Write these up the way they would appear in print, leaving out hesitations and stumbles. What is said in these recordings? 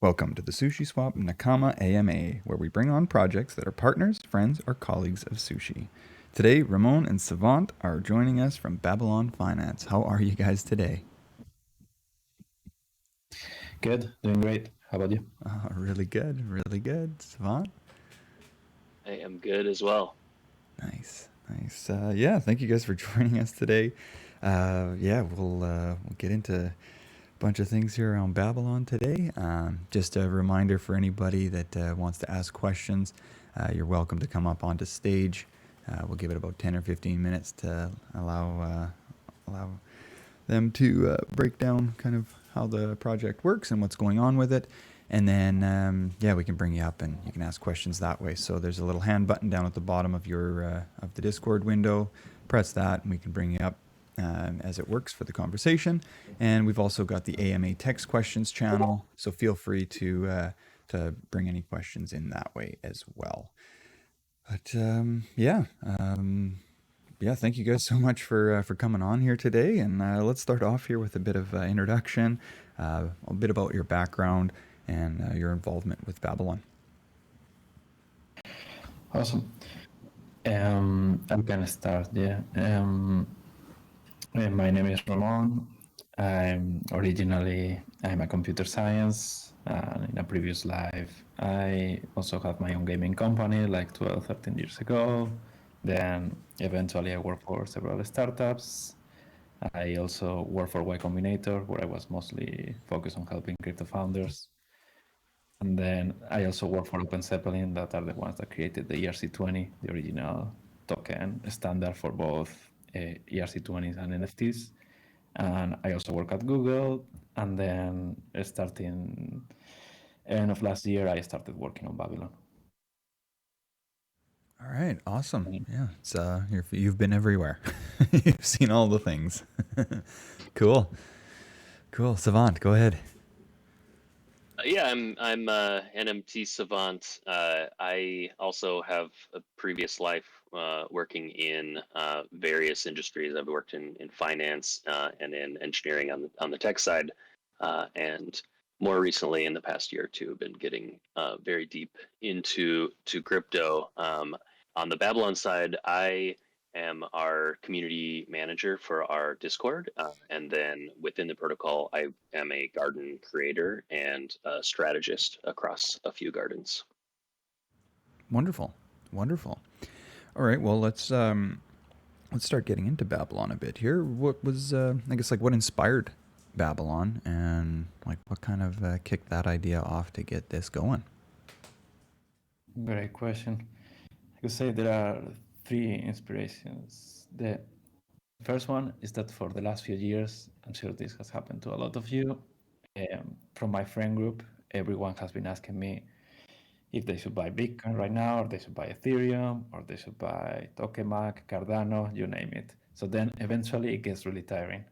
Welcome to the Sushi Swap Nakama AMA, where we bring on projects that are partners, friends, or colleagues of sushi. Today, Ramon and Savont are joining us from Babylon Finance. How are you guys today? Good, doing great. How about you? Really good, really good. Savont? I am good as well. Nice, nice. Yeah, thank you guys for joining us today. We'll get into a bunch of things here around Babylon today. Just a reminder for anybody that wants to ask questions, you're welcome to come up onto stage. We'll give it about 10 or 15 minutes to allow them to break down kind of how the project works and what's going on with it. And then, we can bring you up and you can ask questions that way. So there's a little hand button down at the bottom of your of the Discord window. Press that and we can bring you up as it works for the conversation. And we've also got the AMA text questions channel. So feel free to bring any questions in that way as well. But thank you guys so much for coming on here today. And let's start off here with a bit of introduction, a bit about your background and your involvement with Babylon. Awesome. I'm gonna start. Yeah. My name is Ramon. I'm a computer science. In a previous life, I also had my own gaming company like 12, 13 years ago. Then eventually I worked for several startups. I also worked for YCombinator, where I was mostly focused on helping crypto founders. And then I also work for Open Zeppelin, that are the ones that created the ERC20, the original token standard for both ERC20s and NFTs. And I also work at Google. And then starting end of last year, I started working on Babylon. All right, awesome. Yeah, it's you've been everywhere. You've seen all the things. Cool. Savant, go ahead. I'm NMT Savant. I also have a previous life working in various industries. I've worked in finance and in engineering on the tech side, and more recently, in the past year or two, have been getting very deep into crypto. On the Babylon side, I am our community manager for our Discord. And then within the protocol, I am a garden creator and a strategist across a few gardens. Wonderful. All right, well let's start getting into Babylon a bit here. What was what inspired Babylon, and like what kind of kicked that idea off to get this going? Great question. I could say there are three inspirations. The first one is that for the last few years, I'm sure this has happened to a lot of you, from my friend group, everyone has been asking me if they should buy Bitcoin right now, or they should buy Ethereum, or they should buy Tokamak, Cardano, you name it. So then eventually it gets really tiring.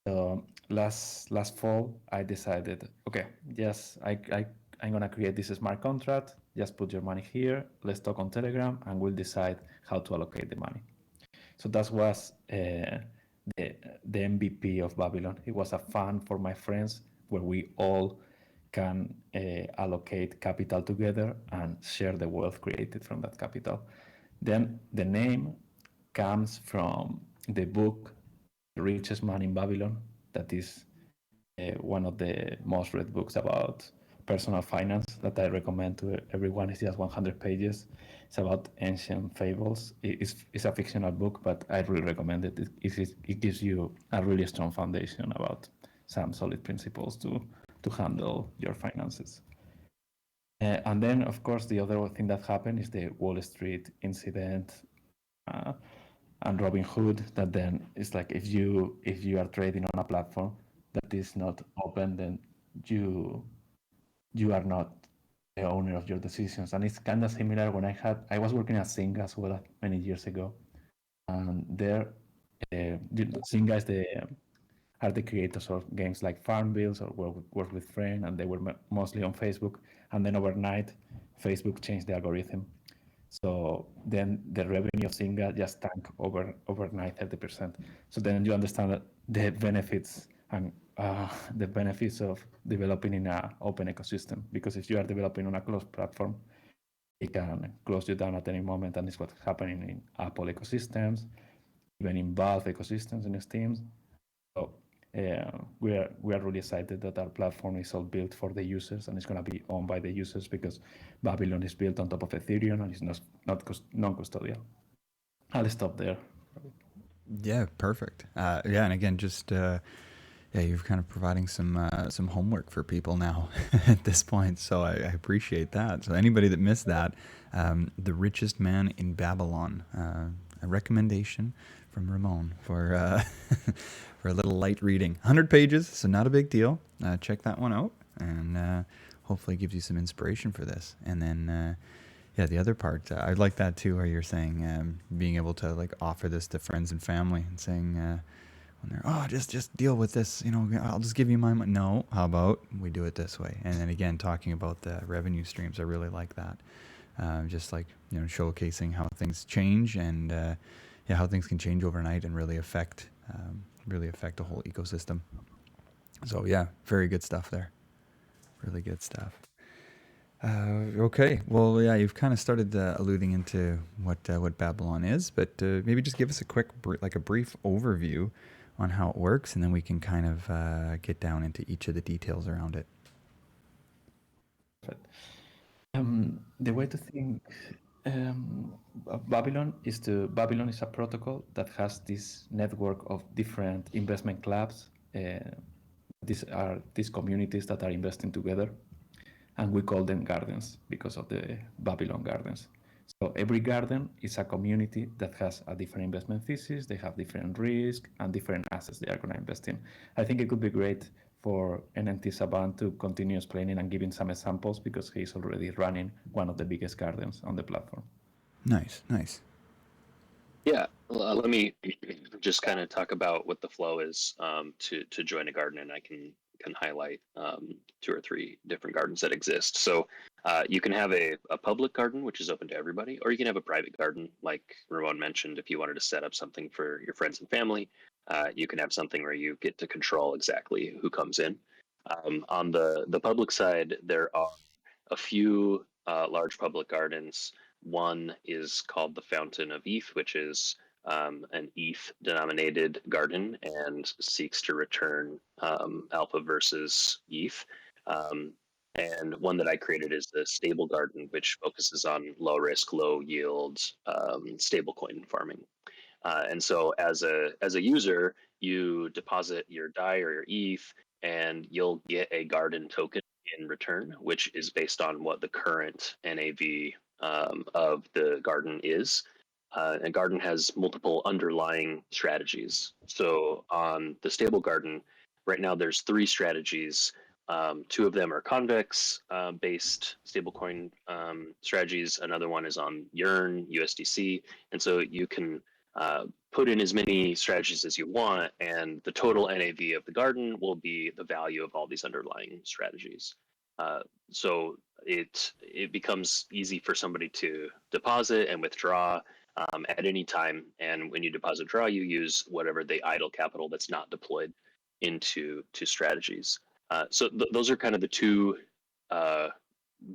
So last fall, I decided, okay, yes, I'm gonna create this smart contract. Just put your money here. Let's talk on Telegram, and we'll decide how to allocate the money. So that was the MVP of Babylon. It was a fund for my friends where we all can allocate capital together and share the wealth created from that capital. Then the name comes from the book Richest Man in Babylon, that is one of the most read books about personal finance that I recommend to everyone. It's just 100 pages. It's about ancient fables. It's a fictional book, but I really recommend it. It gives you a really strong foundation about some solid principles to handle your finances. And then, of course, the other thing that happened is the Wall Street incident and Robin Hood. That then is like if you are trading on a platform that is not open, then you are not the owner of your decisions. And it's kind of similar when I was working at Zynga as well many years ago, and there Zynga are the creators of games like Farmville or Work with Friends, and they were mostly on Facebook. And then overnight, Facebook changed the algorithm. So then the revenue of Zynga just tanked overnight 30%. So then you understand that the benefits and the benefits of developing in an open ecosystem. Because if you are developing on a closed platform, it can close you down at any moment, and it's what's happening in Apple ecosystems, even in Valve ecosystems and Steam. So we are really excited that our platform is all built for the users and it's going to be owned by the users, because Babylon is built on top of Ethereum and it's not non-custodial. I'll stop there. Yeah, perfect. Yeah, and again, just yeah, you're kind of providing some homework for people now at this point, so I appreciate that. So anybody that missed that, The Richest Man in Babylon, a recommendation from Ramon for for a little light reading. 100 pages, so not a big deal. Check that one out, and hopefully gives you some inspiration for this. And then yeah, the other part, I like that too, where you're saying being able to like offer this to friends and family and saying when they're, just deal with this, I'll just give you my money. No, how about we do it this way? And then again, talking about the revenue streams, I really like that. Just like, showcasing how things change and yeah, how things can change overnight and really affect a whole ecosystem. So yeah, very good stuff there. Really good stuff. Okay, well, yeah, you've kind of started alluding into what Babylon is, but maybe just give us a quick, a brief overview on how it works, and then we can kind of get down into each of the details around it. The way to think of Babylon is a protocol that has this network of different investment clubs. These are these communities that are investing together, and we call them gardens because of the Babylon gardens. So every garden is a community that has a different investment thesis, they have different risk and different assets they are going to invest in. I think it could be great for NMT Savant to continue explaining and giving some examples, because he's already running one of the biggest gardens on the platform. Nice. Yeah, let me just kind of talk about what the flow is to join a garden, and I can highlight 2 or 3 different gardens that exist. So you can have a public garden, which is open to everybody, or you can have a private garden, like Ramon mentioned. If you wanted to set up something for your friends and family, you can have something where you get to control exactly who comes in. On the public side, there are a few large public gardens. One is called the Fountain of ETH, which is an ETH denominated garden and seeks to return alpha versus ETH. And one that I created is the Stable Garden, which focuses on low risk, low yield stablecoin farming. And so as a user, you deposit your DAI or your ETH, and you'll get a garden token in return, which is based on what the current NAV of the garden is. And garden has multiple underlying strategies. So on the stable garden, right now there's 3 strategies. 2 of them are convex based stablecoin strategies. Another one is on Yearn USDC, and so you can put in as many strategies as you want, and the total NAV of the garden will be the value of all these underlying strategies. So it becomes easy for somebody to deposit and withdraw at any time. And when you deposit draw, you use whatever the idle capital that's not deployed into strategies. So those are kind of the 2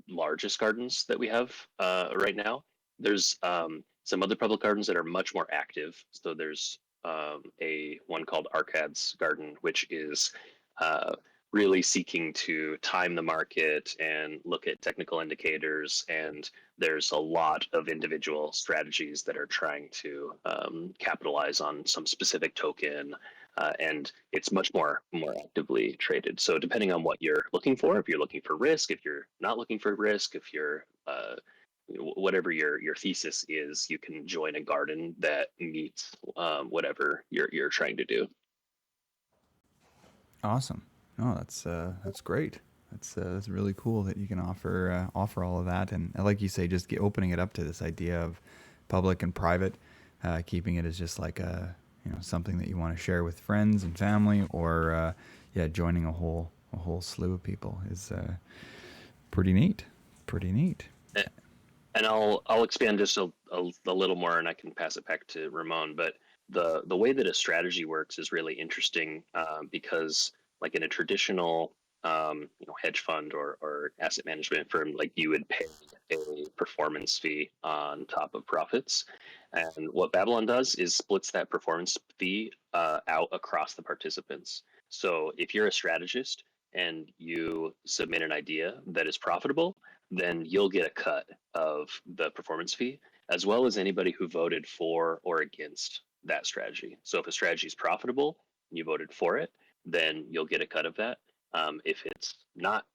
largest gardens that we have right now. There's some other public gardens that are much more active. So there's one called Arcade's Garden, which is really seeking to time the market and look at technical indicators. And there's a lot of individual strategies that are trying to capitalize on some specific token. And it's much more actively traded. So depending on what you're looking for, if you're looking for risk, if you're not looking for risk, if you're whatever your thesis is, you can join a garden that meets whatever you're trying to do. Awesome. No, that's great. That's really cool that you can offer all of that, and like you say, just opening it up to this idea of public and private, keeping it as just like a something that you want to share with friends and family, or yeah, joining a whole slew of people is pretty neat. And I'll expand just a little more, and I can pass it back to Ramon. But the way that a strategy works is really interesting because like in a traditional hedge fund or asset management firm, like you would pay a performance fee on top of profits. And what Babylon does is splits that performance fee out across the participants. So if you're a strategist and you submit an idea that is profitable, then you'll get a cut of the performance fee, as well as anybody who voted for or against that strategy. So if a strategy is profitable and you voted for it, then you'll get a cut of that. If it's not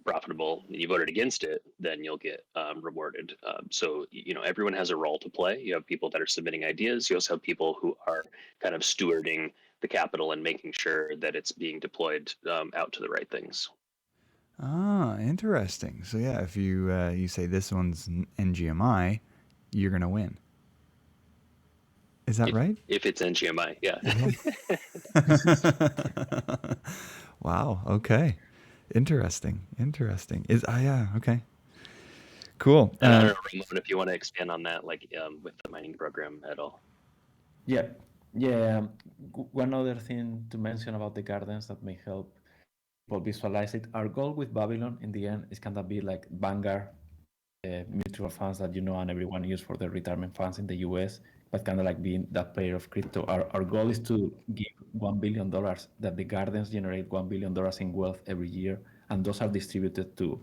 profitable and you voted against it, then you'll get rewarded. So everyone has a role to play. You have people that are submitting ideas. You also have people who are kind of stewarding the capital and making sure that it's being deployed out to the right things. Ah, interesting. So yeah, if you you say this one's NGMI, you're gonna win. Is that right? If it's NGMI, yeah. Wow. Okay. Interesting. Is yeah. Okay. Cool. And I don't know, Ramon, if you want to expand on that, like with the mining program at all. Yeah. One other thing to mention about the gardens that may help people visualize it. Our goal with Babylon in the end is kind of be like Vanguard mutual funds that and everyone use for their retirement funds in the US, but kind of like being that player of crypto. Our goal is to give $1 billion, that the gardens generate $1 billion in wealth every year, and those are distributed to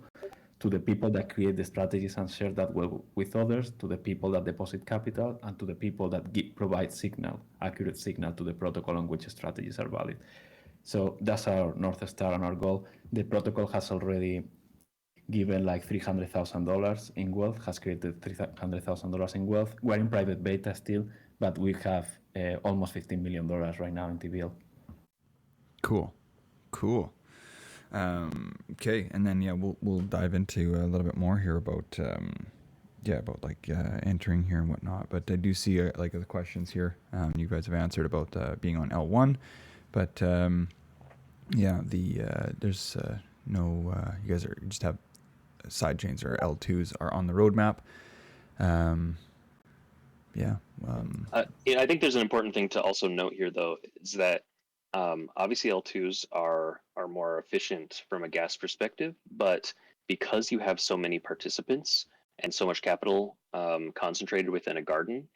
the people that create the strategies and share that well with others, to the people that deposit capital, and to the people that provide accurate signal to the protocol on which strategies are valid. So that's our North Star and our goal. The protocol has already given like $300,000 in wealth, has created $300,000 in wealth. We're in private beta still, but we have almost $15 million right now in TVL. Cool. Okay, and then we'll dive into a little bit more here about entering here and whatnot. But I do see like the questions here. You guys have answered about being on L1, but there's no. You guys are just have side chains or L2s are on the roadmap. I think there's an important thing to also note here, though, is that obviously L2s are more efficient from a gas perspective, but because you have so many participants and so much capital concentrated within a garden,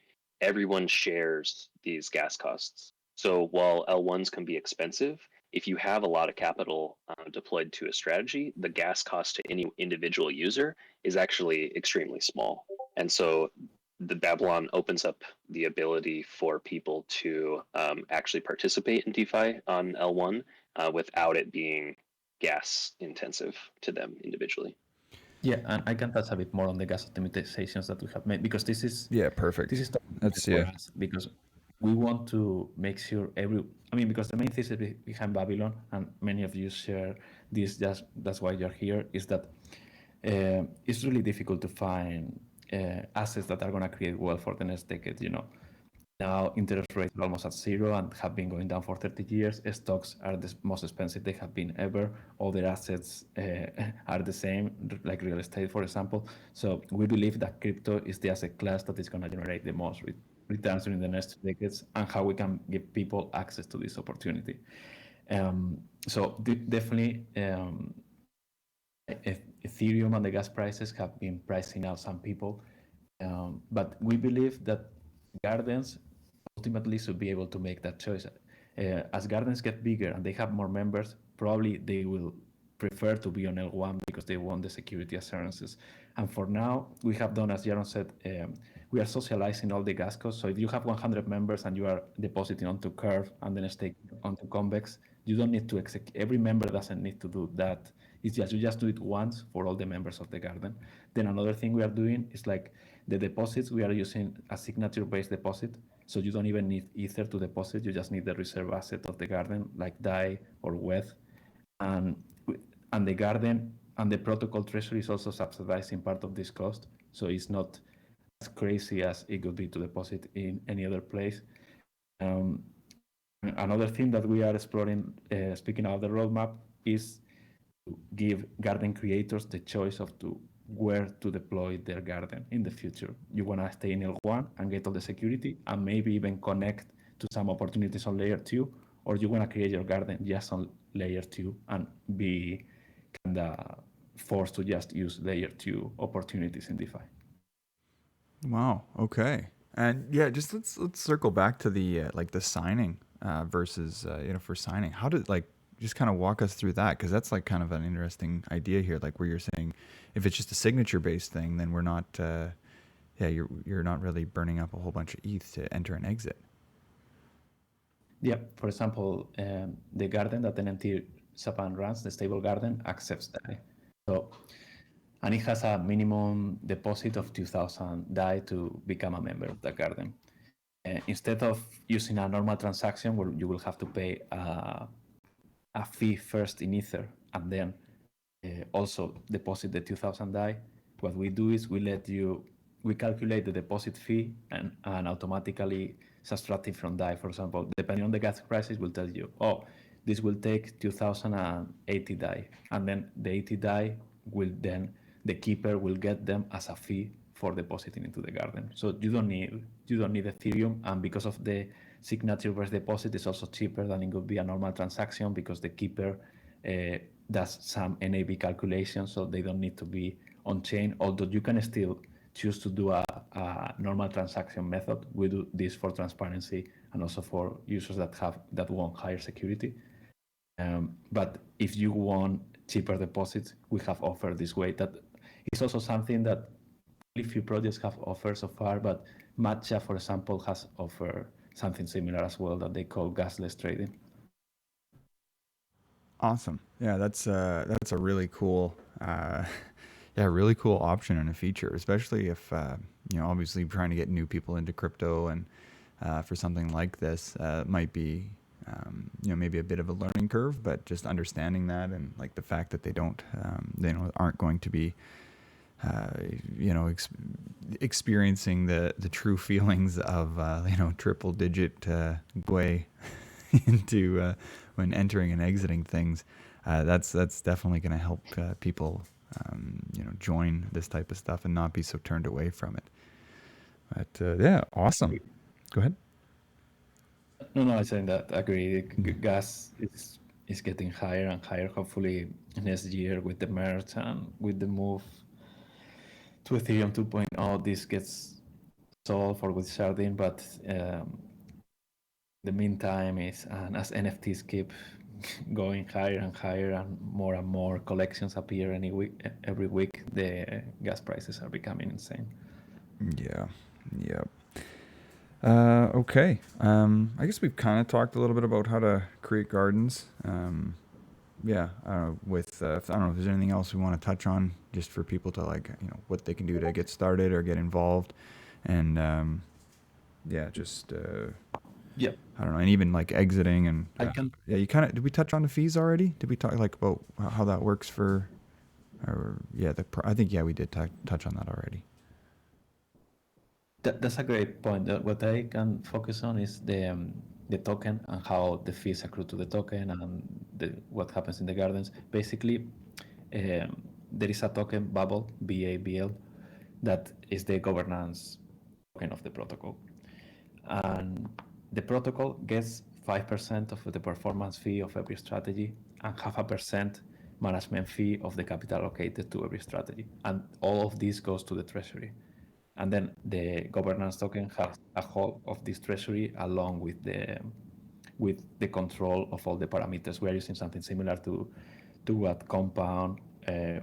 everyone shares these gas costs. So while L1s can be expensive, if you have a lot of capital deployed to a strategy, the gas cost to any individual user is actually extremely small. And so the Babylon opens up the ability for people to actually participate in DeFi on L1 without it being gas intensive to them individually. Yeah, and I can touch a bit more on the gas optimizations that we have made, because this is perfect. This is for us, because we want to make sure because the main thesis behind Babylon, and many of you share this, that's why you're here, is that it's really difficult to find assets that are going to create wealth for the next decade. Now interest rates are almost at zero and have been going down for 30 years. Stocks are the most expensive they have been ever. Other assets are the same, like real estate, for example. So we believe that crypto is the asset class that is going to generate the most returns during the next decades, and how we can give people access to this opportunity. Definitely, Ethereum and the gas prices have been pricing out some people, but we believe that gardens ultimately should be able to make that choice. As gardens get bigger and they have more members, probably they will prefer to be on L1 because they want the security assurances. And for now, we have done, as Jaron said, we are socializing all the gas costs. So if you have 100 members and you are depositing onto Curve and then staking onto Convex, you don't need to execute. Every member doesn't need to do that. It's just you just do it once for all the members of the garden. Then another thing we are doing is like the deposits. We are using a signature-based deposit, so you don't even need Ether to deposit. You just need the reserve asset of the garden, like DAI or WETH, and the garden and the protocol treasury is also subsidizing part of this cost. So it's not as crazy as it could be to deposit in any other place. Another thing that we are exploring, speaking of the roadmap, is to give garden creators the choice of where to deploy their garden in the future. You want to stay in L1 and get all the security and maybe even connect to some opportunities on layer 2, or you want to create your garden just on layer 2 and be kind of forced to just use layer 2 opportunities in DeFi. Wow. Okay. And yeah, just let's circle back to the like the signing versus for signing. How did like just kind of walk us through that, because that's like kind of an interesting idea here. Like where you're saying if it's just a signature based thing, then we're not you're not really burning up a whole bunch of ETH to enter and exit. Yeah, for example, the garden that NMT Savant runs, the stable garden, accepts DAI. So, and it has a minimum deposit of 2,000 DAI to become a member of the garden. Instead of using a normal transaction where you will have to pay a fee first in Ether and then also deposit the 2,000 DAI, what we do is we calculate the deposit fee and automatically subtract it from DAI. For example, depending on the gas prices, will tell you, oh, this will take 2,080 DAI, and then the 80 DAI will then the keeper will get them as a fee for depositing into the garden. So you don't need Ethereum, and because of the signature versus deposit, is also cheaper than it would be a normal transaction because the keeper does some NAV calculation, so they don't need to be on chain. Although you can still choose to do a normal transaction method. We do this for transparency and also for users that want higher security. But if you want cheaper deposits, we have offered this way. That is also something that only few projects have offered so far, but Matcha, for example, has offered something similar as well that they call gasless trading. Awesome. Yeah, that's a really cool really cool option and a feature, especially if obviously trying to get new people into crypto, and for something like this might be maybe a bit of a learning curve, but just understanding that, and like the fact that they don't aren't going to be experiencing the true feelings of triple digit GUI into when entering and exiting things. That's definitely going to help people join this type of stuff and not be so turned away from it. But yeah, awesome. Go ahead. No, I saying that I agree. Gas is getting higher and higher. Hopefully next year with the merge and with the move to Ethereum 2.0, this gets solved for with sharding. But the meantime and as NFTs keep going higher and higher and more collections appear every week, the gas prices are becoming insane. Yeah. Okay. I guess we've kind of talked a little bit about how to create gardens. Yeah. I don't know if there's anything else we want to touch on, just for people to what they can do to get started or get involved, and just yeah. I don't know, and even like exiting and did we touch on the fees already? Did we talk about how that works for? I think we did touch on that already. That's a great point. What I can focus on is the token and how the fees accrue to the token and what happens in the gardens. Basically, there is a token, Bubble, BABL, that is the governance token of the protocol. And the protocol gets 5% of the performance fee of every strategy and 0.5% management fee of the capital allocated to every strategy. And all of this goes to the treasury. And then the governance token has a hold of this treasury along with the control of all the parameters. We are using something similar to what Compound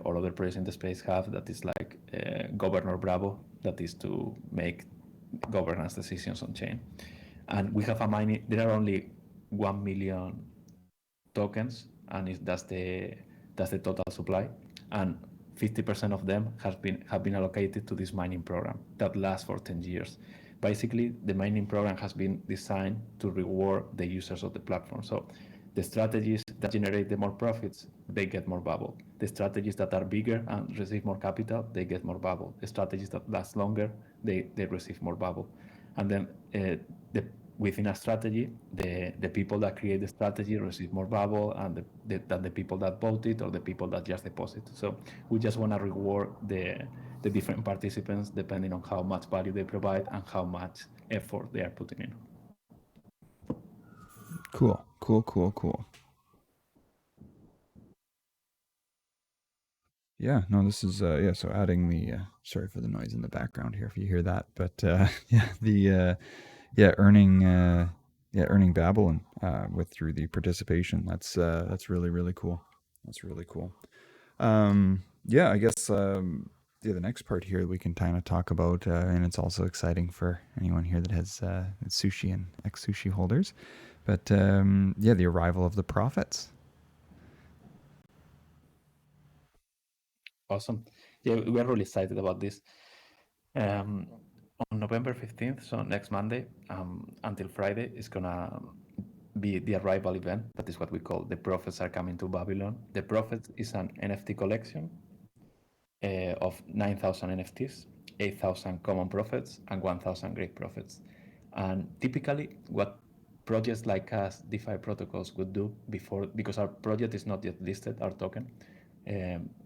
or other projects in the space have, that is like Governor Bravo, that is to make governance decisions on chain. And we have there are only 1 million tokens, and that's the total supply. And 50% of them have been allocated to this mining program that lasts for 10 years. Basically, the mining program has been designed to reward the users of the platform. So the strategies that generate the more profits, they get more bubble. The strategies that are bigger and receive more capital, they get more bubble. The strategies that last longer, they receive more bubble. And then within a strategy, the people that create the strategy receive more bubble than the people that bought it or the people that just deposit. So we just want to reward the different participants depending on how much value they provide and how much effort they are putting in. Cool. Yeah, no, this is yeah. So adding the sorry for the noise in the background here if you hear that, but yeah, the yeah earning Babylon with through the participation. That's really cool. That's really cool. Yeah, I guess yeah, the next part here we can kind of talk about, and it's also exciting for anyone here that has sushi and ex sushi holders. But yeah, the arrival of the profits. Awesome. Yeah, we are really excited about this. Um, on November 15th, so next Monday, until Friday, is gonna be the arrival event. That is what we call the Prophets Are Coming to Babylon. The Prophets is an NFT collection of 9,000 NFTs, 8,000 common prophets, and 1,000 great prophets. And typically, what projects like us, DeFi protocols, would do before, because our project is not yet listed, our token,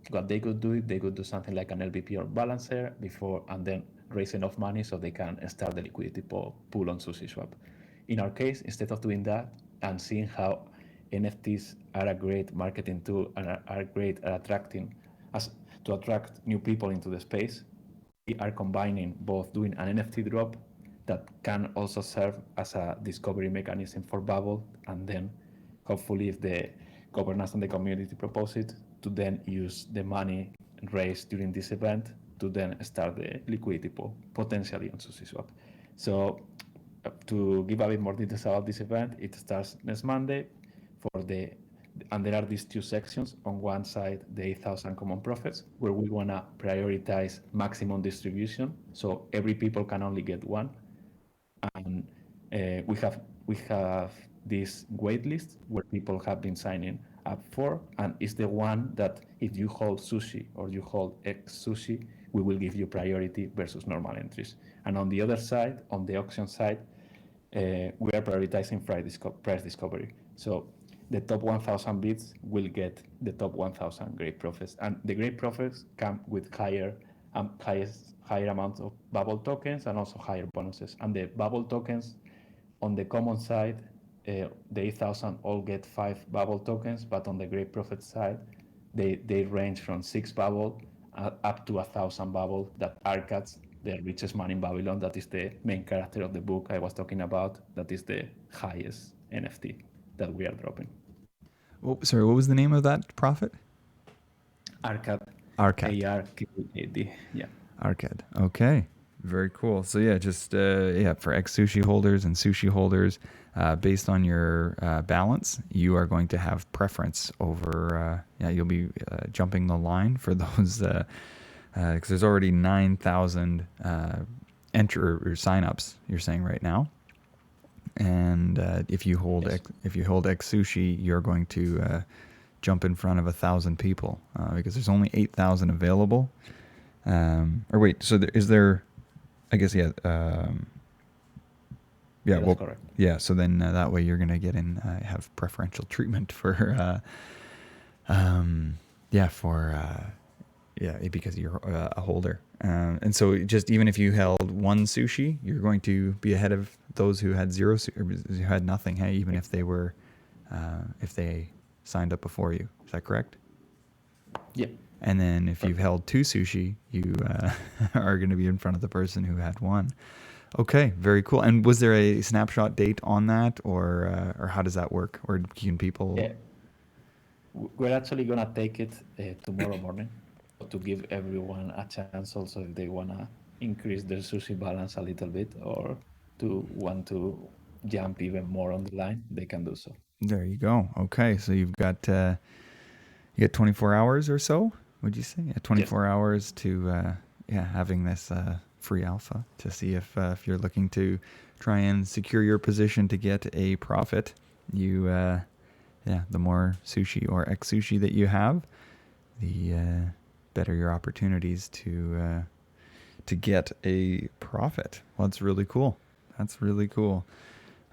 what they could do, they could do something like an LBP or balancer before, and then raise enough money so they can start the liquidity pool on SushiSwap. In our case, instead of doing that and seeing how NFTs are a great marketing tool and are great at attracting as to attract new people into the space, we are combining both doing an NFT drop that can also serve as a discovery mechanism for Bubble, and then hopefully if the governance and the community propose it, to then use the money raised during this event to then start the liquidity pool, potentially on SushiSwap. So to give a bit more details about this event, it starts next Monday for the, and there are these two sections. On one side, the 8,000 common profits, where we want to prioritize maximum distribution, so every people can only get one. And we have this wait list where people have been signing up for, and it's the one that if you hold sushi or you hold X sushi, we will give you priority versus normal entries. And on the other side, on the auction side, we are prioritizing price discovery. So the top 1,000 bids will get the top 1,000 great profits, and the great profits come with higher amount of bubble tokens and also higher bonuses. And the bubble tokens on the common side, the 8,000 all get 5 bubble tokens, but on the great profit side, they range from 6 bubble up to 1,000 bubble that Arcats, the richest man in Babylon, that is the main character of the book I was talking about, that is the highest NFT that we are dropping. Oh, sorry, what was the name of that profit? Arcad. Arcad. ARCAD. Yeah. Arcad. Okay. Very cool. So yeah, just yeah, for ex sushi holders and sushi holders, based on your balance, you are going to have preference over. Yeah, you'll be jumping the line for those because there's already 9,000 enter or signups. You're saying right now, and if you hold Yes. if you hold ex sushi, you're going to jump in front of 1,000 people because there's only 8,000 available. Or wait, so is there? I guess yeah. Yeah, That's well, correct. yeah. So then that way you're gonna get in have preferential treatment for yeah because you're a holder. And so just even if you held one sushi, you're going to be ahead of those who had zero or who had nothing. Hey, even if they were if they signed up before you. Is that correct? Yeah. And then if you've held two sushi, you are going to be in front of the person who had one. Okay, very cool. And was there a snapshot date on that, or how does that work? Or can people? Yeah. We're actually gonna take it tomorrow morning to give everyone a chance. Also, if they wanna increase their sushi balance a little bit, or to want to jump even more on the line, they can do so. There you go. Okay, so you get 24 hours or so. Would you say? Yeah, 24 hours to yeah having this free alpha to see if you're looking to try and secure your position to get a profit. You yeah, the more sushi or ex sushi that you have, the better your opportunities to get a profit. Well, that's really cool. That's really cool.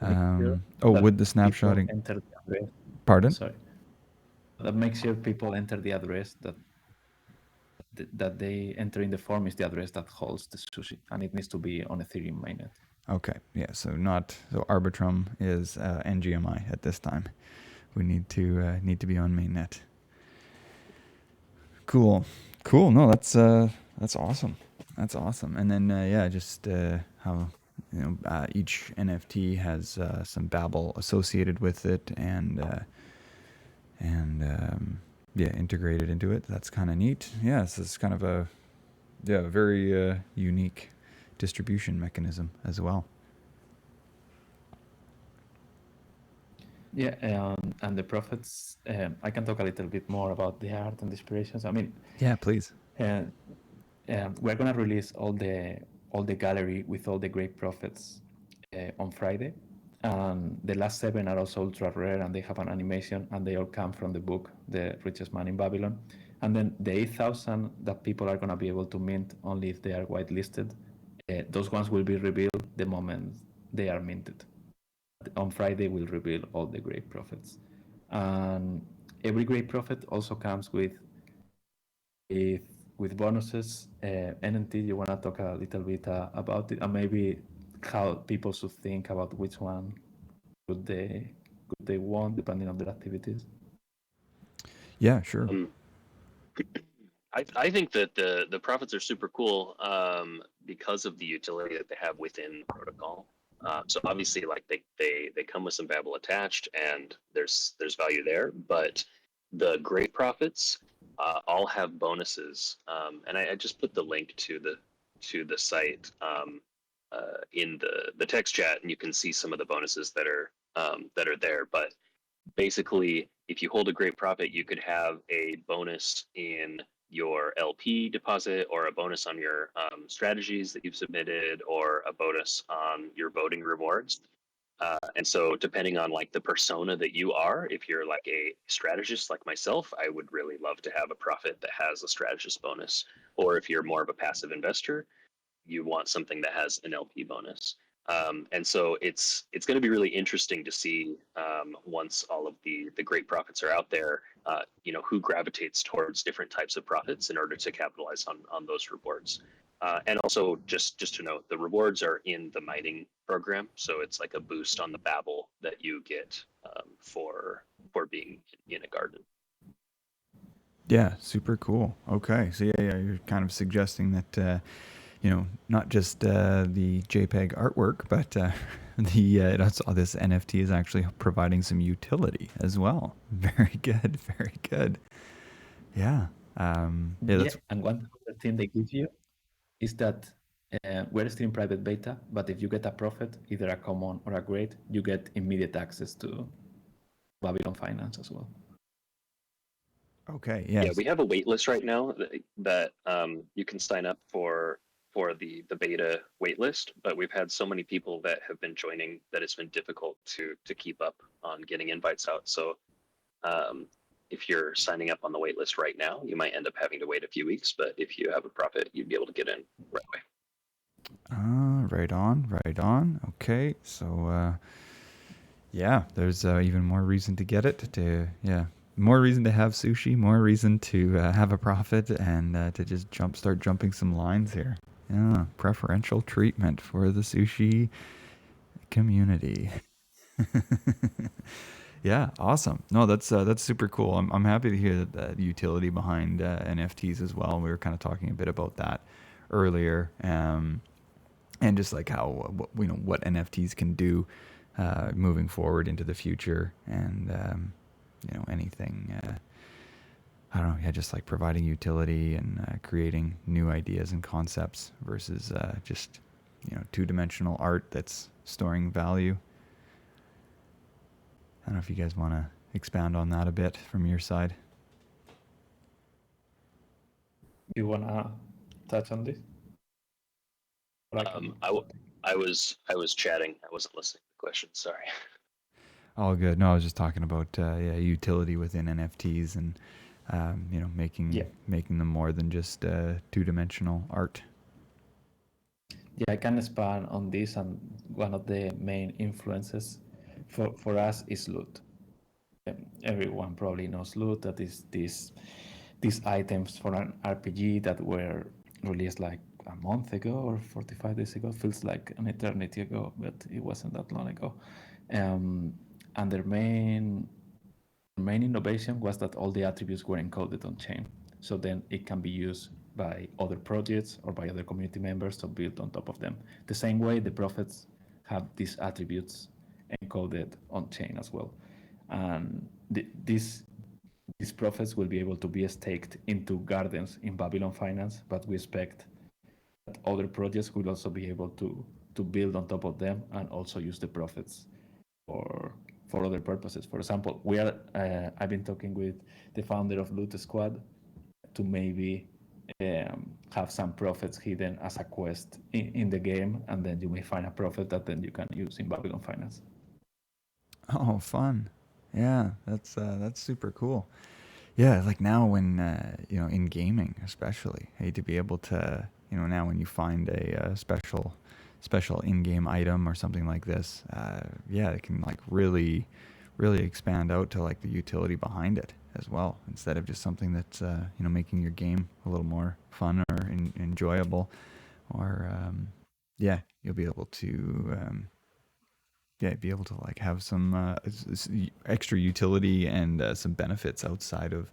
Oh, with the snapshotting. Enter the address. Pardon? Sorry. That makes sure people enter the address that they enter in the form is the address that holds the sushi, and it needs to be on Ethereum mainnet. Okay, yeah. So Arbitrum is NGMI at this time. We need to be on mainnet. Cool. No, that's awesome. That's awesome. And then just how each NFT has some Babel associated with it, and integrated into it. That's kind of neat. Yeah, so it's kind of a very unique distribution mechanism as well. Yeah, and the profits. I can talk a little bit more about the art and the inspirations. I mean, Yeah, please. we're gonna release all the gallery with all the great prophets on Friday. The last 7 are also ultra rare, and they have an animation, and they all come from the book, The Richest Man in Babylon. And then the 8,000 that people are gonna be able to mint only if they are whitelisted, those ones will be revealed the moment they are minted. On Friday, we'll reveal all the great prophets. And every great prophet also comes with bonuses. NNT, you want to talk a little bit about it, and maybe how people should think about which one could they want depending on their activities? Yeah, sure. I think that the profits are super cool because of the utility that they have within the protocol. So obviously, like they come with some Babel attached, and there's value there. But the great profits all have bonuses, and I just put the link to the site in the text chat, and you can see some of the bonuses that are there. But basically, if you hold a great profit, you could have a bonus in your LP deposit, or a bonus on your strategies that you've submitted, or a bonus on your voting rewards. And so depending on like the persona that you are, if you're like a strategist like myself, I would really love to have a profit that has a strategist bonus. Or if you're more of a passive investor, you want something that has an LP bonus. And so it's going to be really interesting to see once all of the great profits are out there, who gravitates towards different types of profits in order to capitalize on those rewards. And also, just to note, the rewards are in the mining program, so it's like a boost on the Babel that you get for being in a garden. Yeah, super cool. Okay, so you're kind of suggesting that not just the JPEG artwork, but this NFT is actually providing some utility as well. Very good, very good. Yeah. That's And one other thing they give you is that we're still in private beta, but if you get a profit, either a common or a great, you get immediate access to Babylon Finance as well. okay. Yes. Yeah, we have a wait list right now that you can sign up for the beta wait list, but we've had so many people that have been joining that it's been difficult to keep up on getting invites out. So if you're signing up on the wait list right now, you might end up having to wait a few weeks, but if you have a profit, you'd be able to get in right away. Right on. Okay, so there's even more reason to get it. More reason to have sushi, more reason to have a profit, and to just start jumping some lines here. Yeah, preferential treatment for the sushi community. Yeah, awesome. No, that's super cool. I'm happy to hear the utility behind NFTs as well. We were kind of talking a bit about that earlier, and just like how what NFTs can do moving forward into the future, and anything. I don't know. Yeah, just like providing utility and creating new ideas and concepts versus just two-dimensional art that's storing value. I don't know if you guys want to expound on that a bit from your side. You wanna touch on this? I was chatting. I wasn't listening to the question. Sorry. All good. No, I was just talking about utility within NFTs and making them more than just two-dimensional art. Yeah, I can expand on this, and one of the main influences for us is loot. Everyone probably knows loot. That is these items for an RPG that were released like a month ago or 45 days ago. Feels like an eternity ago, but it wasn't that long ago. And their main innovation was that all the attributes were encoded on chain. So then it can be used by other projects or by other community members to build on top of them. The same way the profits have these attributes encoded on chain as well. And these profits will be able to be staked into gardens in Babylon Finance, but we expect that other projects will also be able to build on top of them and also use the profits for other purposes. For example, I've been talking with the founder of Loot Squad to maybe have some profits hidden as a quest in the game, and then you may find a profit that then you can use in Babylon Finance. Oh, fun. Yeah, that's super cool. Yeah, like now when in gaming especially, hey, to be able to now when you find a special in-game item or something like this, yeah, it can like really expand out to like the utility behind it as well, instead of just something that's making your game a little more fun or enjoyable, or yeah, you'll be able to like have some extra utility and some benefits outside of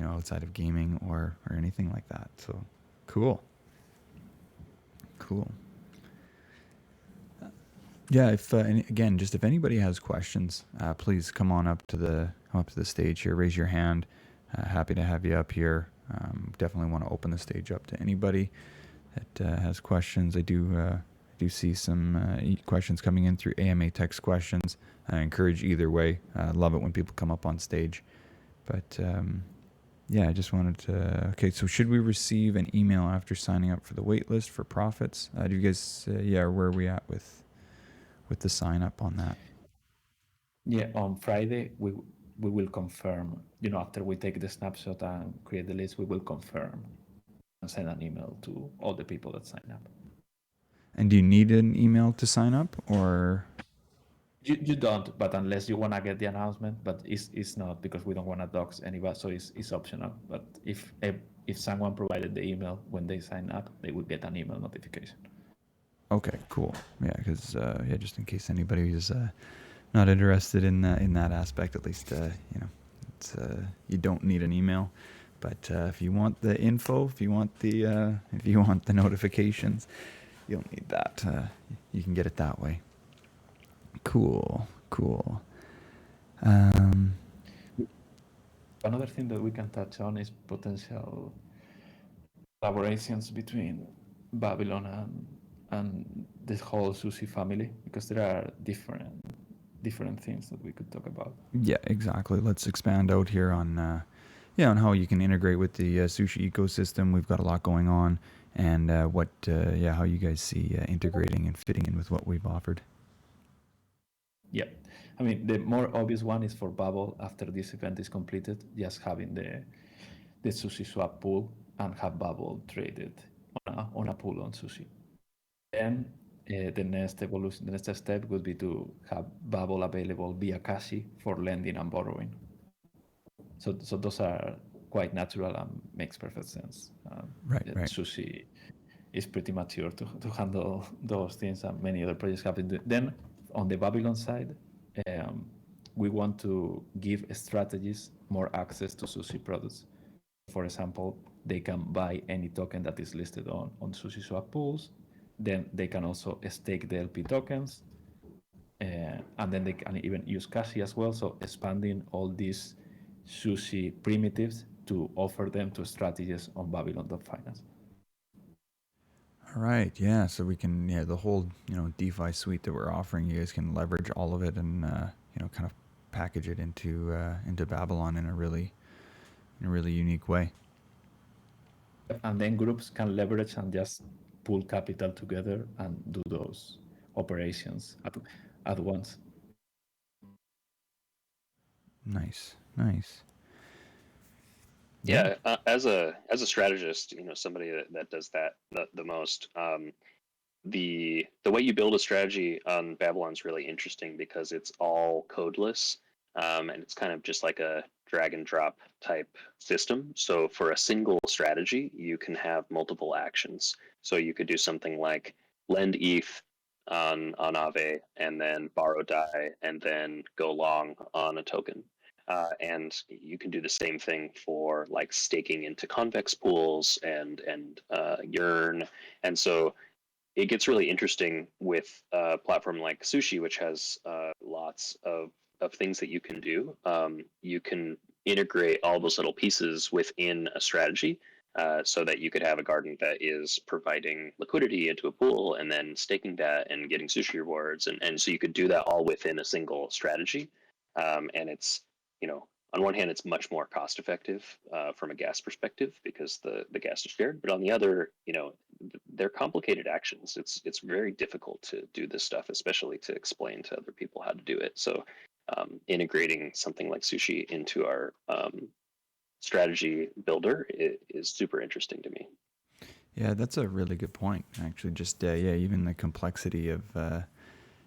outside of gaming or anything like that. So cool. Yeah, if again, just if anybody has questions, please come up to the stage here. Raise your hand. Happy to have you up here. Definitely want to open the stage up to anybody that has questions. I do see some questions coming in through AMA text questions. I encourage either way. I love it when people come up on stage. But yeah, I just wanted to. Okay, so should we receive an email after signing up for the waitlist for profits? Do you guys? Where are we at with the sign up on that? Yeah, on Friday we will confirm. After we take the snapshot and create the list, we will confirm and send an email to all the people that sign up. And do you need an email to sign up, or? You don't, but unless you want to get the announcement, but it's not, because we don't want to dox anybody, so it's optional. But if someone provided the email when they sign up, they will get an email notification. Okay, cool. Yeah, because just in case anybody is not interested in that aspect, at least it's you don't need an email. But if you want the info, if you want the notifications, you'll need that. You can get it that way. Cool. Another thing that we can touch on is potential collaborations between Babylon and this whole sushi family, because there are different things that we could talk about. Yeah, exactly. Let's expand out here on on how you can integrate with the sushi ecosystem. We've got a lot going on, and how you guys see integrating and fitting in with what we've offered. Yeah, I mean, the more obvious one is for Bubble, after this event is completed, just having the sushi swap pool and have Bubble traded on a pool on sushi. Then the next step would be to have Bubble available via Kashi for lending and borrowing. So those are quite natural and makes perfect sense. Right. Sushi is pretty mature to handle those things, and many other projects have been. Then on the Babylon side, we want to give strategists more access to sushi products. For example, they can buy any token that is listed on sushi swap pools. Then they can also stake the LP tokens, and then they can even use Kashi as well. So expanding all these sushi primitives to offer them to strategists on Babylon.finance. All right. Yeah. So we can the whole DeFi suite that we're offering, you guys can leverage all of it and kind of package it into Babylon in a really unique way. And then groups can leverage and just pool capital together and do those operations at once. Nice. Yeah, as a strategist, somebody that does that the most. The way you build a strategy on Babylon is really interesting because it's all codeless, and it's kind of just like a drag and drop type system. So for a single strategy, you can have multiple actions. So you could do something like lend ETH on Aave, and then borrow DAI, and then go long on a token. And you can do the same thing for like staking into convex pools and Yearn. And so it gets really interesting with a platform like Sushi, which has lots of things that you can do. You can integrate all those little pieces within a strategy, so that you could have a garden that is providing liquidity into a pool and then staking that and getting Sushi rewards. And so you could do that all within a single strategy. And it's, you know, on one hand, it's much more cost effective from a gas perspective because the gas is shared. But on the other, you know, they're complicated actions. It's very difficult to do this stuff, especially to explain to other people how to do it. So integrating something like Sushi into our strategy builder is super interesting to me. Yeah, that's a really good point. Actually, just yeah, even the complexity of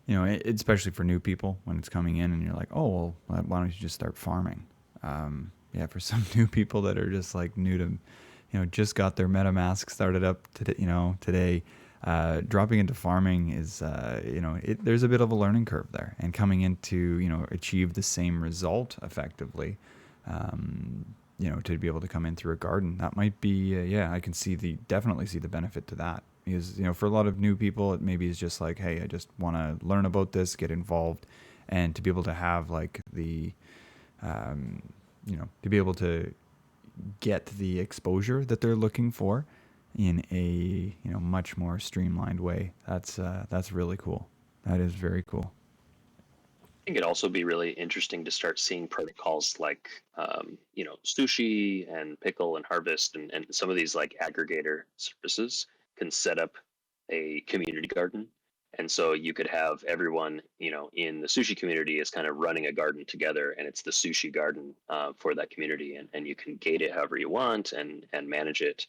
you know, especially for new people when it's coming in and you're like, oh well, why don't you just start farming? Yeah, for some new people that are just like new to, you know, just got their MetaMask started up today, you know, today. Dropping into farming is, you know, there's a bit of a learning curve there, and coming into, you know, achieve the same result effectively. You know, to be able to come in through a garden, that might be, yeah, I can definitely see the benefit to that. Because, you know, for a lot of new people, it maybe is just like, hey, I just want to learn about this, get involved, and to be able to have like the, you know, to be able to get the exposure that they're looking for in a, you know, much more streamlined way. That's really cool. That is very cool. I think it'd also be really interesting to start seeing protocols like, you know, Sushi and Pickle and Harvest and some of these like aggregator services can set up a community garden. And so you could have everyone, you know, in the Sushi community is kind of running a garden together, and it's the Sushi garden for that community. And you can gate it however you want and manage it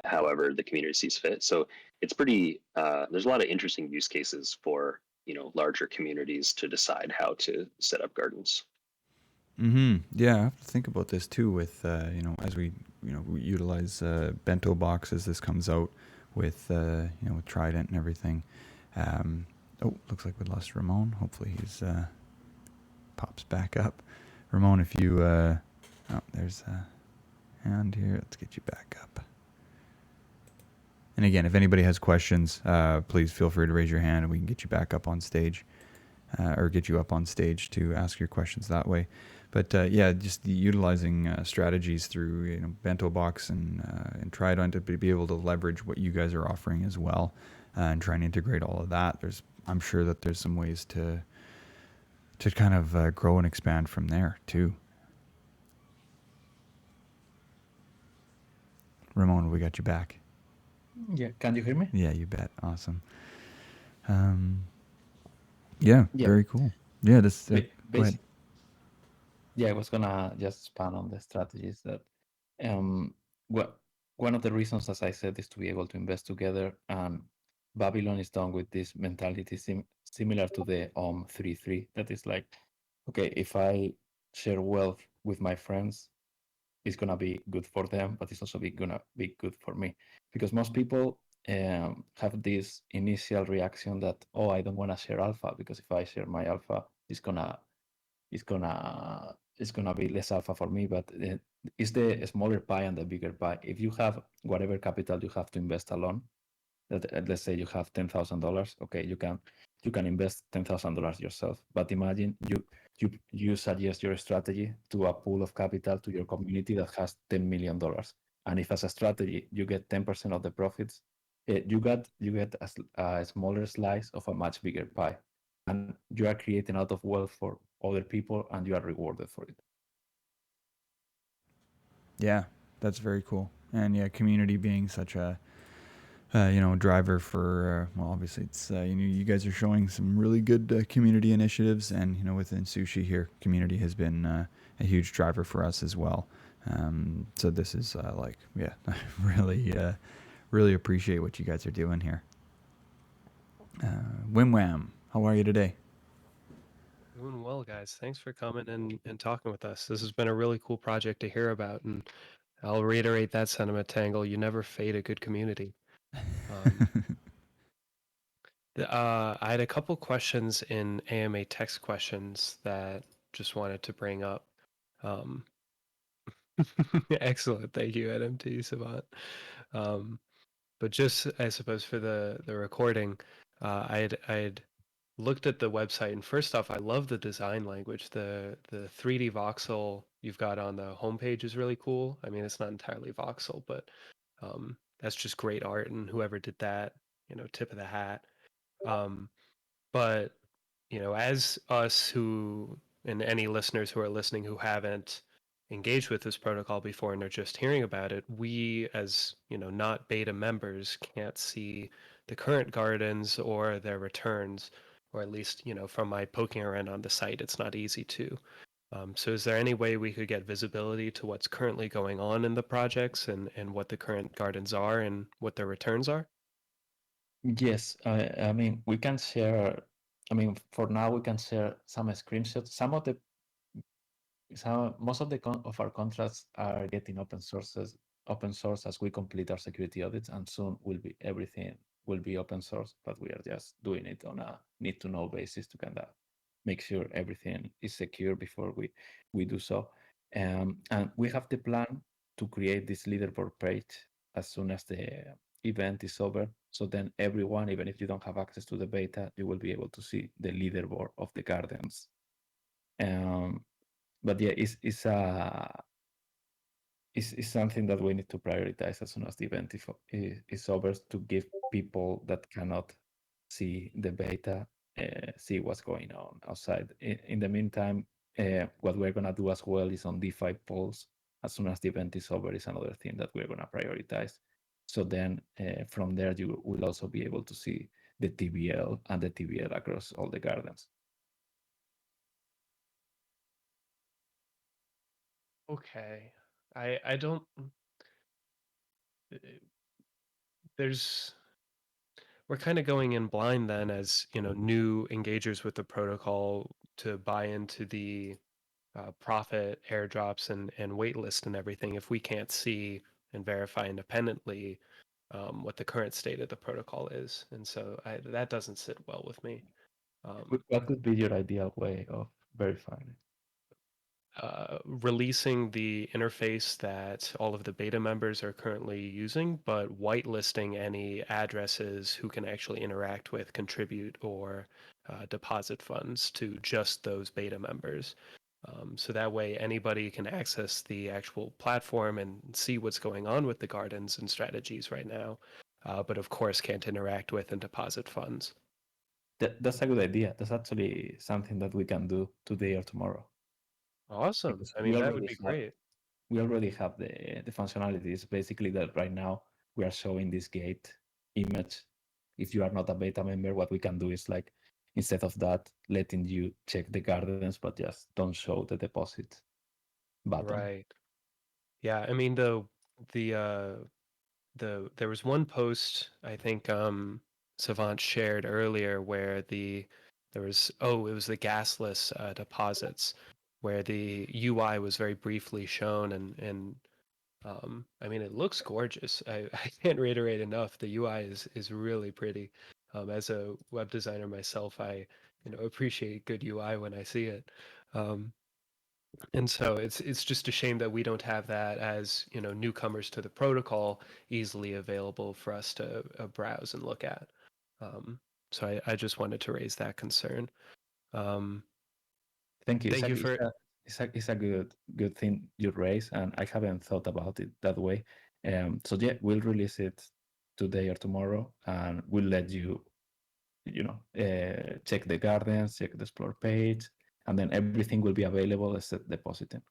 however the community sees fit. So it's pretty, there's a lot of interesting use cases for, you know, larger communities to decide how to set up gardens. Yeah, I have to think about this too with, you know, as we, you know, we utilize bento boxes. This comes out with, you know, with Trident and everything. Oh, looks like we lost Ramon. Hopefully he's pops back up. Ramon, if you, oh, there's a hand here. Let's get you back up. And again, if anybody has questions, please feel free to raise your hand and we can get you back up on stage, or get you up on stage to ask your questions that way. But yeah, just utilizing strategies through, you know, Bento Box and Trident to be able to leverage what you guys are offering as well, and try and integrate all of that. I'm sure that there's some ways to kind of grow and expand from there too. Ramon, we got you back. Yeah, can you hear me? Yeah, you bet. Awesome. Yeah, Yeah. very cool. Yeah, this. Go ahead. Yeah, I was gonna just expand on the strategies that, well, one of the reasons, as I said, is to be able to invest together. And Babylon is done with this mentality similar to the 3-3. That is like, okay, if I share wealth with my friends, it's gonna be good for them, but it's also gonna be good for me, because most people have this initial reaction that, oh, I don't want to share alpha, because if I share my alpha, it's gonna be less alpha for me. But it's the smaller pie and the bigger pie. If you have whatever capital you have to invest alone, that let's say you have $10,000, okay, you can invest $10,000 yourself. But imagine you suggest your strategy to a pool of capital to your community that has $10 million, and if as a strategy you get 10% of the profits, you get a smaller slice of a much bigger pie, and you are creating a lot of wealth for other people, and you are rewarded for it. Yeah, that's very cool. And yeah, community being such a, you know, driver for, well, obviously it's, you know, you guys are showing some really good community initiatives, and, you know, within Sushi here, community has been a huge driver for us as well. So this is like, yeah, I really appreciate what you guys are doing here. Wim Wham, how are you today? Doing well, guys. Thanks for coming and talking with us. This has been a really cool project to hear about, and I'll reiterate that sentiment, Tangle. You never fade a good community. I had a couple questions in AMA text questions that just wanted to bring up. Um, excellent, thank you, NMT Savant. But just I suppose for the recording, I'd looked at the website, and first off, I love the design language. The 3D voxel you've got on the homepage is really cool. I mean, it's not entirely voxel, but that's just great art, and whoever did that, tip of the hat. Um, but as us who and any listeners who are listening who haven't engaged with this protocol before and are just hearing about it, we as not beta members can't see the current gardens or their returns, or at least from my poking around on the site, it's not easy to. So is there any way we could get visibility to what's currently going on in the projects and what the current gardens are and what their returns are? Yes, I mean, we can share. I mean, for now, we can share some screenshots. Most of of our contracts are getting open source as we complete our security audits, and soon everything will be open source. But we are just doing it on a need to know basis to kind of make sure everything is secure before we do so. And we have the plan to create this leaderboard page as soon as the event is over. So then everyone, even if you don't have access to the beta, you will be able to see the leaderboard of the gardens. But yeah, it's something that we need to prioritize as soon as the event is over, to give people that cannot see the beta see what's going on outside. In the meantime, what we're gonna do as well is on DeFi polls. As soon as the event is over, is another thing that we're gonna prioritize. So then from there, you will also be able to see the TVL and the TVL across all the gardens. Okay. I don't there's we're kind of going in blind then as new engagers with the protocol to buy into the profit airdrops and waitlist and everything if we can't see and verify independently what the current state of the protocol is. And so that doesn't sit well with me. What could be your ideal way of verifying it? Releasing the interface that all of the beta members are currently using, but whitelisting any addresses who can actually interact with, contribute, or deposit funds to just those beta members. So that way anybody can access the actual platform and see what's going on with the gardens and strategies right now, but of course can't interact with and deposit funds. That's a good idea. That's actually something that we can do today or tomorrow. Awesome. Because I mean, that would be great. we already have the functionalities. Basically, that right now we are showing this gate image. If you are not a beta member, what we can do is, like, instead of that, letting you check the gardens, but just don't show the deposit button. Right. Yeah, I mean the there was one post I think Savant shared earlier where there was it was the gasless deposits where the UI was very briefly shown and I mean it looks gorgeous. I can't reiterate enough. The UI is really pretty. As a web designer myself, I appreciate good UI when I see it. Um, and so it's just a shame that we don't have that as newcomers to the protocol easily available for us to browse and look at. Um, so I just wanted to raise that concern. Um, Thank you. thank you for It's a good thing you raise, and I haven't thought about it that way. So yeah, we'll release it today or tomorrow, and we'll let you, check the gardens, check the explore page, and then everything will be available except depositing.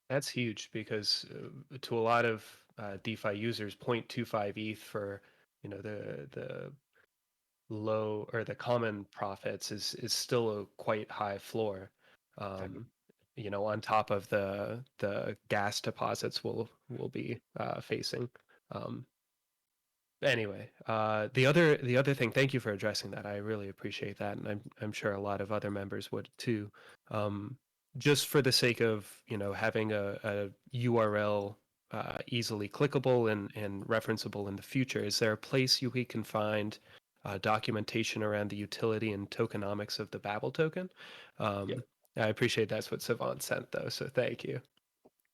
that's huge because to a lot of DeFi users, 0.25 ETH for the low or the common profits is still a quite high floor. Exactly. On top of the gas deposits we'll be facing. Um, anyway, the other thing, thank you for addressing that. I really appreciate that, and I'm sure a lot of other members would too. Just for the sake of having a URL easily clickable and referenceable in the future, is there a place we can find documentation around the utility and tokenomics of the Babel token? Yeah. I appreciate that's what Savant sent though, so thank you.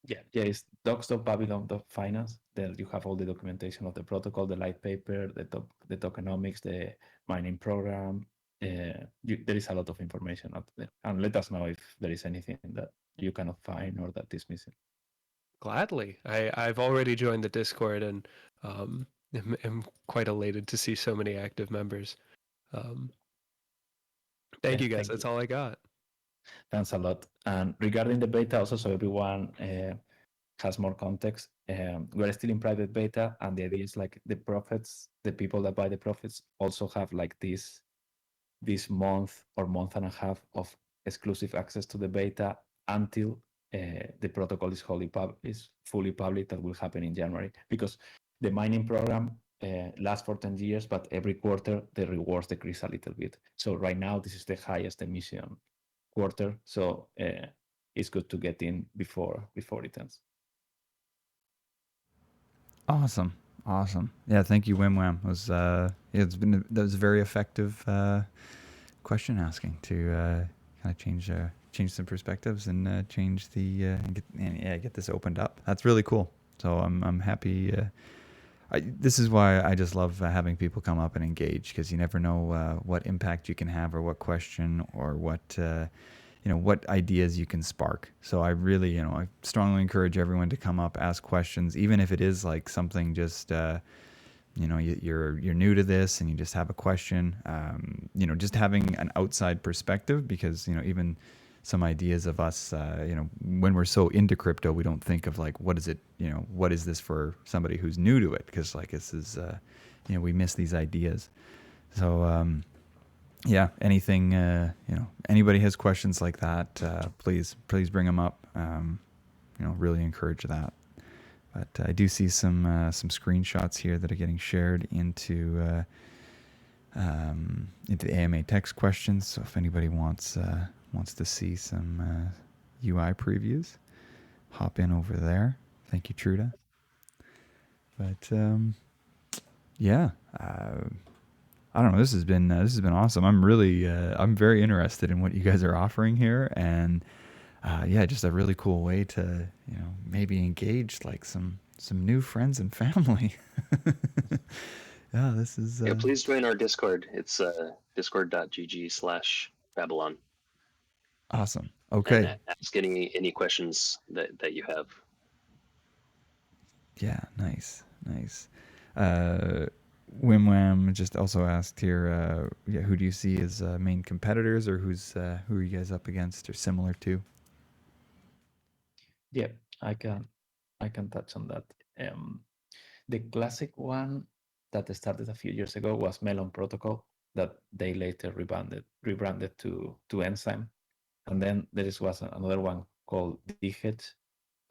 Yeah, it's docs.babylon.finance. There you have all the documentation of the protocol, the light paper, the tokenomics, the mining program. There is a lot of information out there. And let us know if there is anything that you cannot find or that is missing. Gladly. I've already joined the Discord and am quite elated to see so many active members. Thank Yeah, you guys. thank That's you. all I got. Thanks a lot. And regarding the beta, also, so everyone has more context. We're still in private beta, and the idea is like the profits, the people that buy the profits, also have like this month or month and a half of exclusive access to the beta until the protocol is fully public. That will happen in January, because the mining program lasts for 10 years, but every quarter the rewards decrease a little bit. So right now this is the highest emission quarter, so it's good to get in before it ends. Awesome. Yeah, thank you, Wim Wham. That was a very effective question asking to kind of change some perspectives and change the get this opened up. That's really cool. So I'm happy. This is why I just love having people come up and engage, because you never know what impact you can have, or what question, or what ideas you can spark. So I really, I strongly encourage everyone to come up, ask questions, even if it is like something just, you're new to this and you just have a question, just having an outside perspective, because, even some ideas of us, when we're so into crypto, we don't think of like, what is this for somebody who's new to it? Because like, this is, we miss these ideas. So, yeah, anything, anybody has questions like that, please bring them up. Really encourage that. But I do see some screenshots here that are getting shared into the AMA text questions. So if anybody wants to see some UI previews, hop in over there. Thank you, Truda. But yeah. I don't know. This has been awesome. I'm really I'm very interested in what you guys are offering here, and just a really cool way to maybe engage like some new friends and family. Yeah, this is. Yeah, please join our Discord. It's discord.gg/Babylon. Awesome. Okay. And ask any questions that you have. Yeah. Nice. Wim Wham just also asked here, who do you see as main competitors, or who are you guys up against or similar to? Yeah, I can touch on that. The classic one that started a few years ago was Melon Protocol, that they later rebranded to Enzyme, and then there was another one called DHEDGE.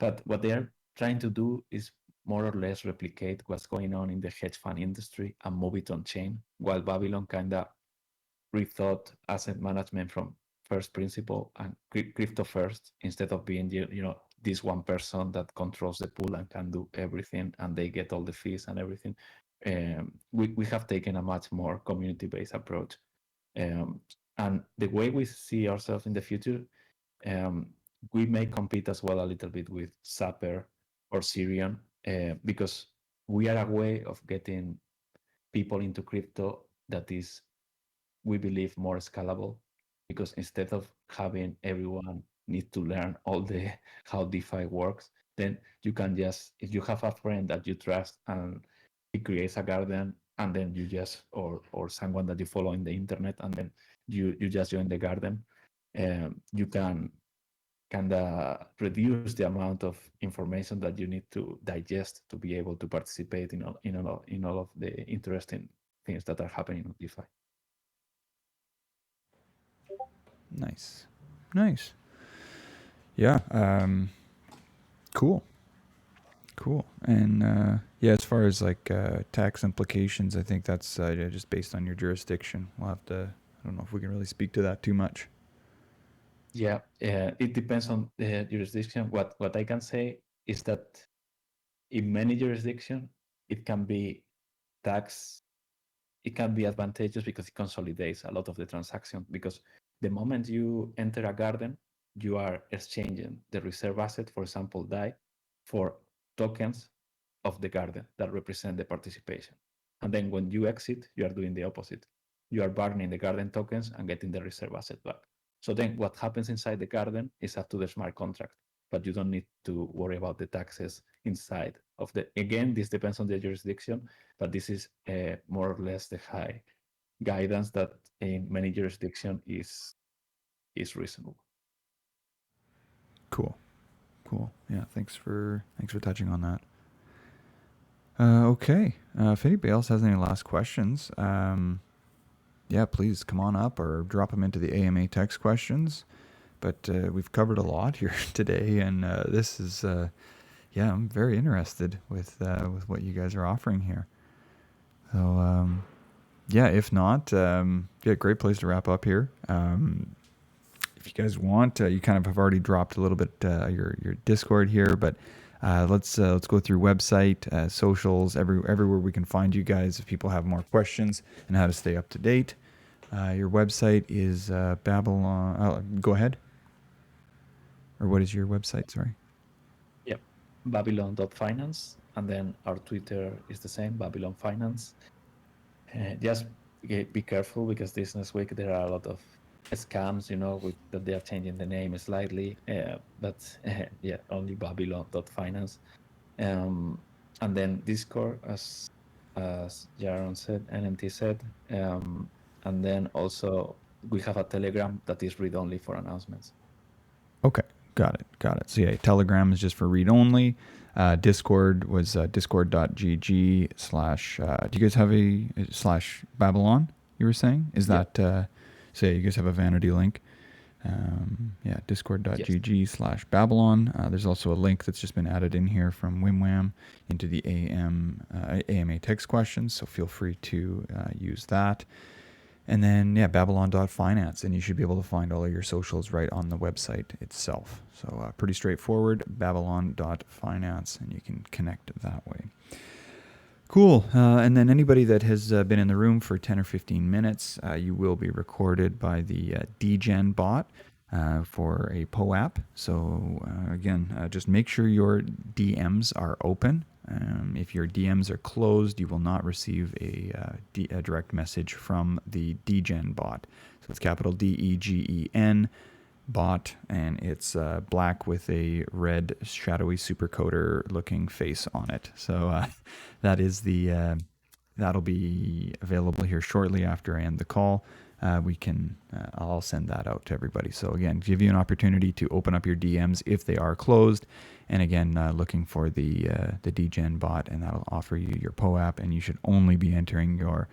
But what they are trying to do is more or less replicate what's going on in the hedge fund industry and move it on chain, while Babylon kind of rethought asset management from first principle and crypto first, instead of being this one person that controls the pool and can do everything and they get all the fees and everything. We have taken a much more community-based approach, and the way we see ourselves in the future, we may compete as well a little bit with Zapper or Syrian, because we are a way of getting people into crypto that is, we believe, more scalable, because instead of having everyone need to learn all the how DeFi works, then you can just, if you have a friend that you trust and he creates a garden, and then you just, or someone that you follow in the internet, and then you just join the garden, you can kind of reduce the amount of information that you need to digest to be able to participate in all of the interesting things that are happening on DeFi. Nice. Yeah. Cool. And as far as like tax implications, I think that's just based on your jurisdiction. We'll have to. I don't know if we can really speak to that too much. Yeah, it depends on the jurisdiction. What I can say is that in many jurisdictions, it can be tax. It can be advantageous because it consolidates a lot of the transaction. Because the moment you enter a garden, you are exchanging the reserve asset, for example, DAI, for tokens of the garden that represent the participation. And then when you exit, you are doing the opposite. You are burning the garden tokens and getting the reserve asset back. So then what happens inside the garden is up to the smart contract, but you don't need to worry about the taxes inside of the, again, this depends on the jurisdiction, but this is more or less the high guidance that in many jurisdictions is reasonable. Cool. Yeah, thanks for touching on that. Okay. If anybody else has any last questions, yeah, please come on up or drop them into the AMA text questions. But we've covered a lot here today, and this is, yeah, I'm very interested with what you guys are offering here. So, yeah, if not, yeah, great place to wrap up here. If you guys want, you kind of have already dropped a little bit your Discord here, but let's go through website, socials, everywhere we can find you guys if people have more questions and how to stay up to date. Your website is Babylon. Go ahead. Or what is your website? Sorry. Yep, Babylon.finance, and then our Twitter is the same, Babylon Finance. Just be careful because this next week there are a lot of scams, that they are changing the name slightly. But yeah, only Babylon.finance. And then Discord, as Jaron said, NMT said. And then also we have a Telegram that is read only for announcements. Okay, got it. So yeah, Telegram is just for read only. Discord was discord.gg/. Do you guys have a /Babylon? You were saying is that so yeah, you guys have a vanity link. Yeah, discord.gg/Babylon. There's also a link that's just been added in here from WimWam into the AMA text questions. So feel free to use that. And then, yeah, Babylon.finance, and you should be able to find all of your socials right on the website itself. So pretty straightforward, Babylon.finance, and you can connect that way. Cool. And then anybody that has been in the room for 10 or 15 minutes, you will be recorded by the DGen bot for a POAP. So again, just make sure your DMs are open. If your DMs are closed, you will not receive a direct message from the DGen bot. So it's capital DEGEN bot, and it's black with a red shadowy supercoder looking face on it. So that is that'll be available here shortly after I end the call. I'll send that out to everybody. So again, give you an opportunity to open up your DMs if they are closed. And again, looking for the DGen bot, and that'll offer you your POAP, and you should only be entering your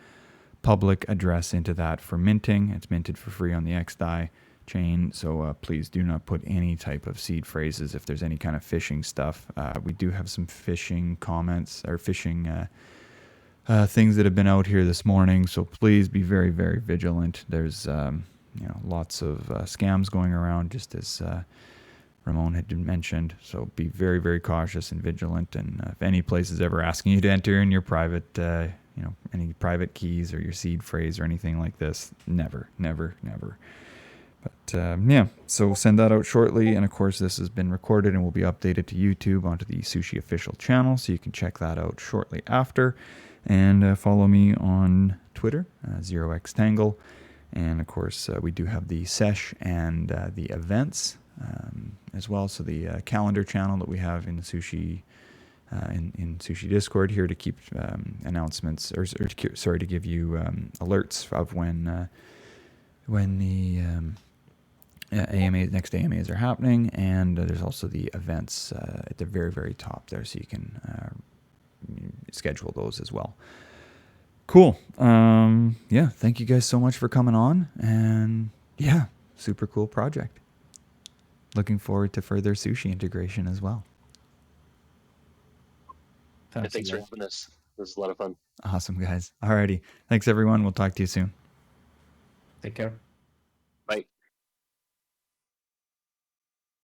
public address into that for minting. It's minted for free on the XDAI chain, so please do not put any type of seed phrases if there's any kind of phishing stuff. We do have some phishing comments or phishing things that have been out here this morning, so please be very, very vigilant. There's lots of scams going around, just as Ramon had mentioned, so be very, very cautious and vigilant. And if any place is ever asking you to enter in your private, any private keys or your seed phrase or anything like this, never. But yeah, so send that out shortly. And of course, this has been recorded and will be updated to YouTube onto the Sushi official channel, so you can check that out shortly after. And follow me on Twitter, 0xtangle. And of course, we do have the sesh and the events as well. So the calendar channel that we have in the Sushi in Sushi Discord here to keep announcements, or to give you alerts of when the next AMAs are happening. And there's also the events at the very, very top there, so you can schedule those as well. Cool. Yeah, thank you guys so much for coming on, and yeah, super cool project. Looking forward to further sushi integration as well. Thanks for having us. This is a lot of fun. Awesome, guys. Alrighty. Thanks, everyone. We'll talk to you soon. Take care.